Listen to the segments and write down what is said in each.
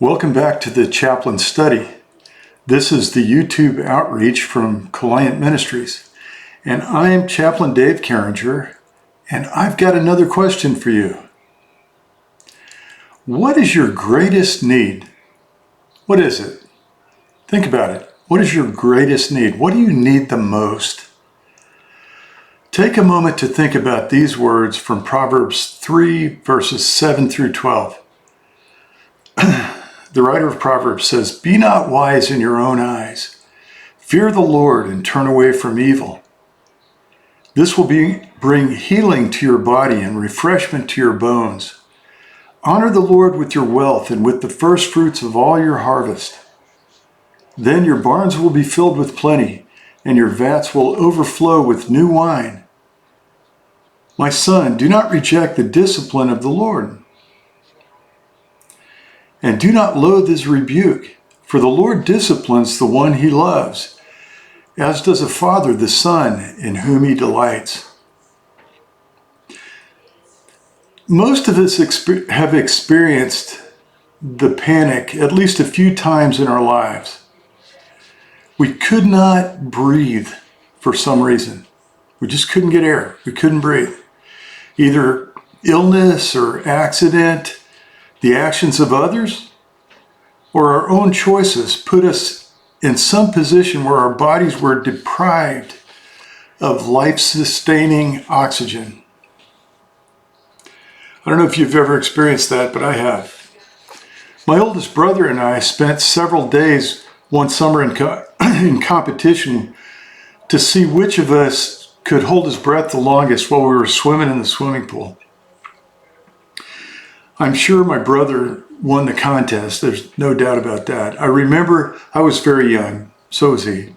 Welcome back to the Chaplain Study. This is the YouTube outreach from Coliant Ministries, and I'm Chaplain Dave Carringer, and I've got another question for you. What is your greatest need? What is it? Think about it. What is your greatest need? What do you need the most? Take a moment to think about these words from Proverbs 3, verses 7 through 12. The writer of Proverbs says, "Be not wise in your own eyes. Fear the Lord and turn away from evil. This will bring healing to your body and refreshment to your bones. Honor the Lord with your wealth and with the first fruits of all your harvest. Then your barns will be filled with plenty, and your vats will overflow with new wine. My son, do not reject the discipline of the Lord, and do not loathe his rebuke, for the Lord disciplines the one he loves, as does a father the son in whom he delights." Most of us have experienced the panic at least a few times in our lives. We could not breathe for some reason. We just couldn't get air. We couldn't breathe. Either illness or accident, the actions of others, or our own choices put us in some position where our bodies were deprived of life-sustaining oxygen. I don't know if you've ever experienced that, but I have. My oldest brother and I spent several days one summer in competition to see which of us could hold his breath the longest while we were swimming in the swimming pool. I'm sure my brother won the contest. There's no doubt about that. I remember I was very young. So was he.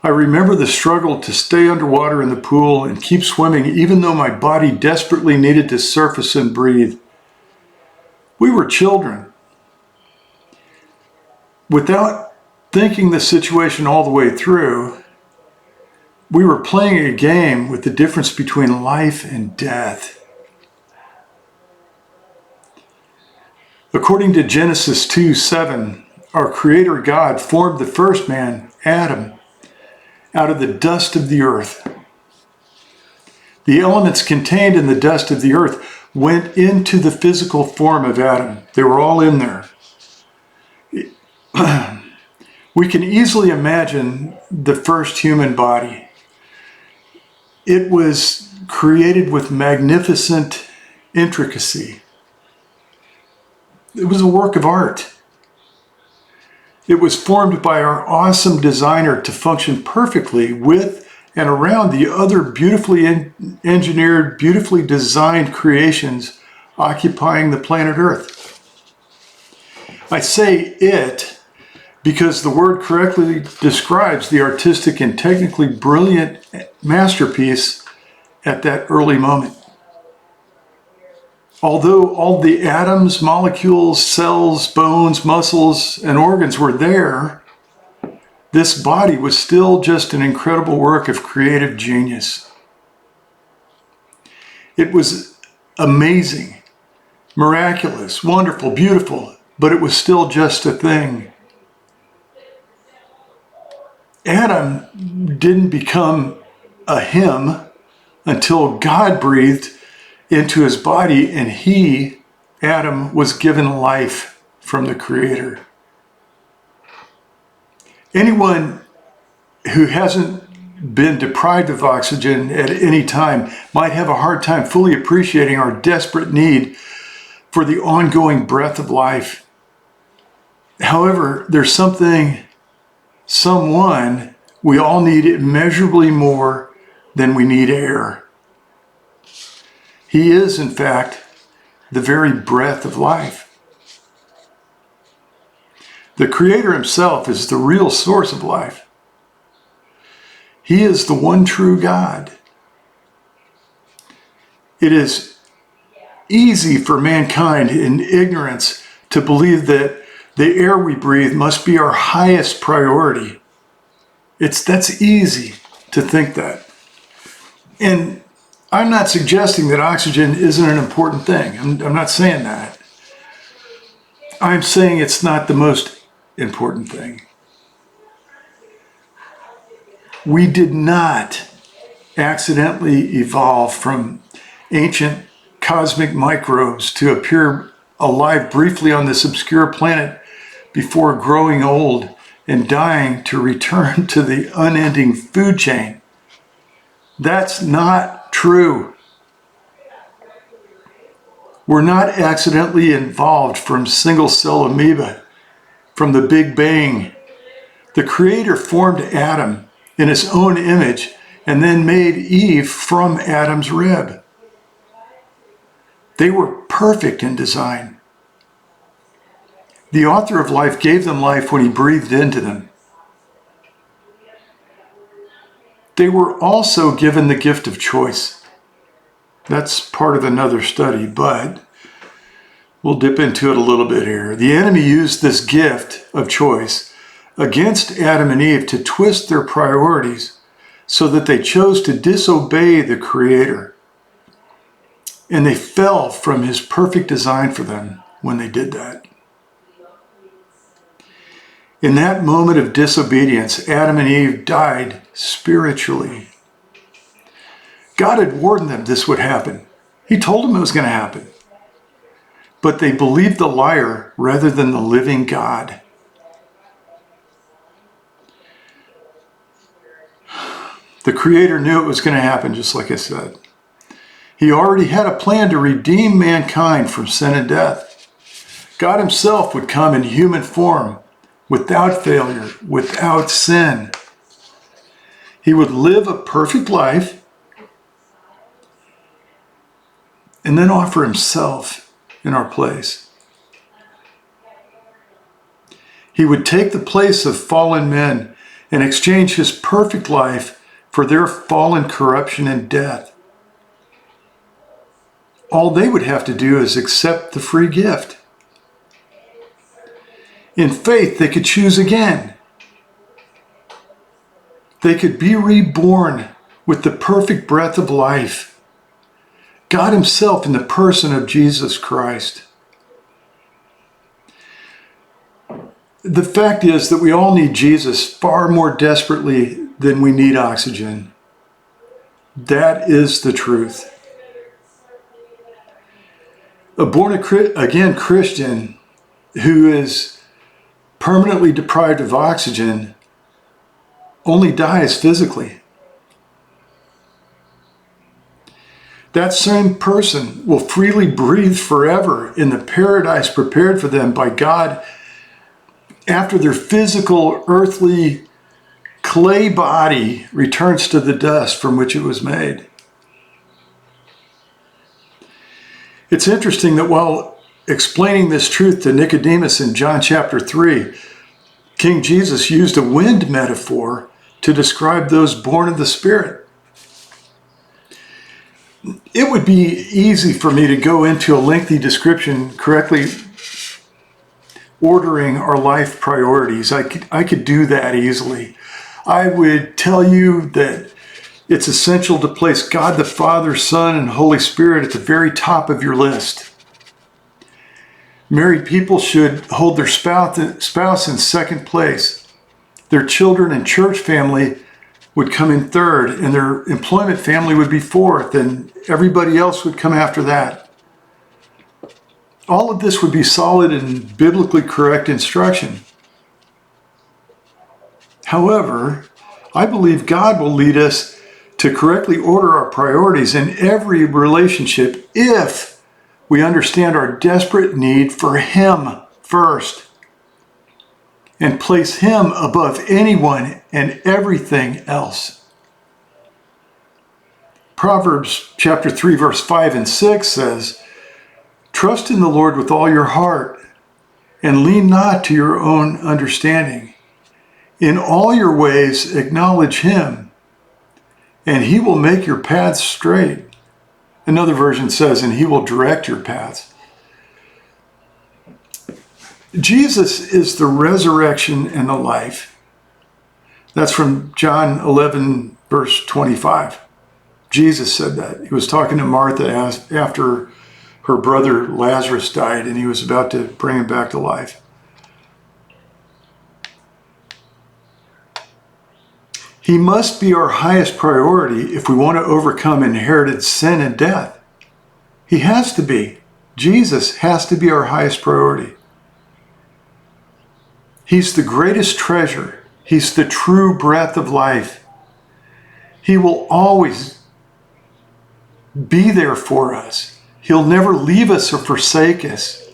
I remember the struggle to stay underwater in the pool and keep swimming, even though my body desperately needed to surface and breathe. We were children. Without thinking the situation all the way through, we were playing a game with the difference between life and death. According to Genesis 2:7, our Creator God formed the first man, Adam, out of the dust of the earth. The elements contained in the dust of the earth went into the physical form of Adam. They were all in there. We can easily imagine the first human body. It was created with magnificent intricacy. It was a work of art. It was formed by our awesome designer to function perfectly with and around the other beautifully engineered, beautifully designed creations occupying the planet Earth. I say it because the word correctly describes the artistic and technically brilliant masterpiece at that early moment. Although all the atoms, molecules, cells, bones, muscles, and organs were there, this body was still just an incredible work of creative genius. It was amazing, miraculous, wonderful, beautiful, but it was still just a thing. Adam didn't become a him until God breathed into his body, and he, Adam, was given life from the Creator. Anyone who hasn't been deprived of oxygen at any time might have a hard time fully appreciating our desperate need for the ongoing breath of life. However, there's someone we all need immeasurably more than we need air. He is, in fact, the very breath of life. The Creator himself is the real source of life. He is the one true God. It is easy for mankind in ignorance to believe that the air we breathe must be our highest priority. That's easy to think that. And I'm not suggesting that oxygen isn't an important thing. I'm not saying that. I'm saying it's not the most important thing. We did not accidentally evolve from ancient cosmic microbes to appear alive briefly on this obscure planet before growing old and dying to return to the unending food chain. That's not true. We're not accidentally evolved from single-cell amoeba, from the Big Bang. The Creator formed Adam in his own image and then made Eve from Adam's rib. They were perfect in design. The author of life gave them life when he breathed into them. They were also given the gift of choice. That's part of another study, but we'll dip into it a little bit here. The enemy used this gift of choice against Adam and Eve to twist their priorities so that they chose to disobey the Creator. And they fell from his perfect design for them when they did that. In that moment of disobedience, Adam and Eve died spiritually. God had warned them this would happen. He told them it was going to happen. But they believed the liar rather than the living God. The Creator knew it was going to happen, just like I said. He already had a plan to redeem mankind from sin and death. God himself would come in human form, without failure, without sin. He would live a perfect life and then offer himself in our place. He would take the place of fallen men and exchange his perfect life for their fallen corruption and death. All they would have to do is accept the free gift. In faith, they could choose again. They could be reborn with the perfect breath of life. God himself in the person of Jesus Christ. The fact is that we all need Jesus far more desperately than we need oxygen. That is the truth. A born-again Christian who is permanently deprived of oxygen only dies physically. That same person will freely breathe forever in the paradise prepared for them by God after their physical, earthly clay body returns to the dust from which it was made. It's interesting that while explaining this truth to Nicodemus in John chapter 3, King Jesus used a wind metaphor to describe those born of the Spirit. It would be easy for me to go into a lengthy description correctly ordering our life priorities. I could do that easily. I would tell you that it's essential to place God the Father, Son, and Holy Spirit at the very top of your list. Married people should hold their spouse in second place. Their children and church family would come in third, and their employment family would be fourth, and everybody else would come after that. All of this would be solid and biblically correct instruction. However, I believe God will lead us to correctly order our priorities in every relationship if we understand our desperate need for Him first and place Him above anyone and everything else. Proverbs chapter 3, verse 5 and 6 says, "Trust in the Lord with all your heart and lean not to your own understanding. In all your ways acknowledge Him, and He will make your paths straight." Another version says, "and He will direct your paths." Jesus is the resurrection and the life. That's from John 11, verse 25. Jesus said that. He was talking to Martha after her brother Lazarus died and he was about to bring him back to life. He must be our highest priority if we want to overcome inherited sin and death. He has to be. Jesus has to be our highest priority. He's the greatest treasure. He's the true breath of life. He will always be there for us. He'll never leave us or forsake us.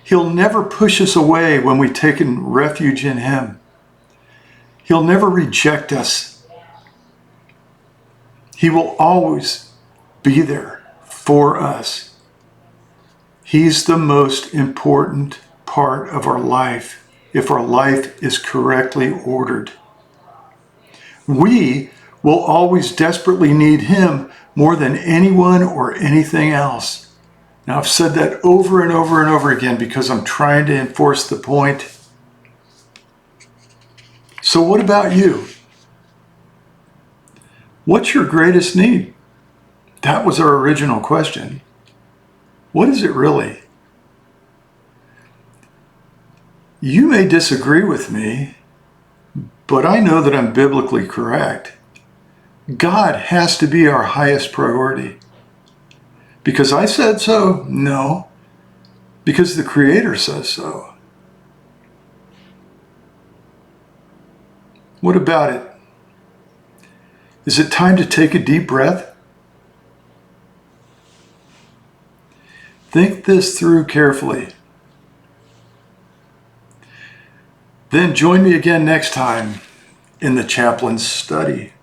He'll never push us away when we've taken refuge in Him. He'll never reject us. He will always be there for us. He's the most important part of our life if our life is correctly ordered. We will always desperately need Him more than anyone or anything else. Now, I've said that over and over and over again because I'm trying to enforce the point. So what about you? What's your greatest need? That was our original question. What is it really? You may disagree with me, but I know that I'm biblically correct. God has to be our highest priority. Because I said so? No. Because the Creator says so. What about it? Is it time to take a deep breath? Think this through carefully. Then join me again next time in the Chaplain's Study.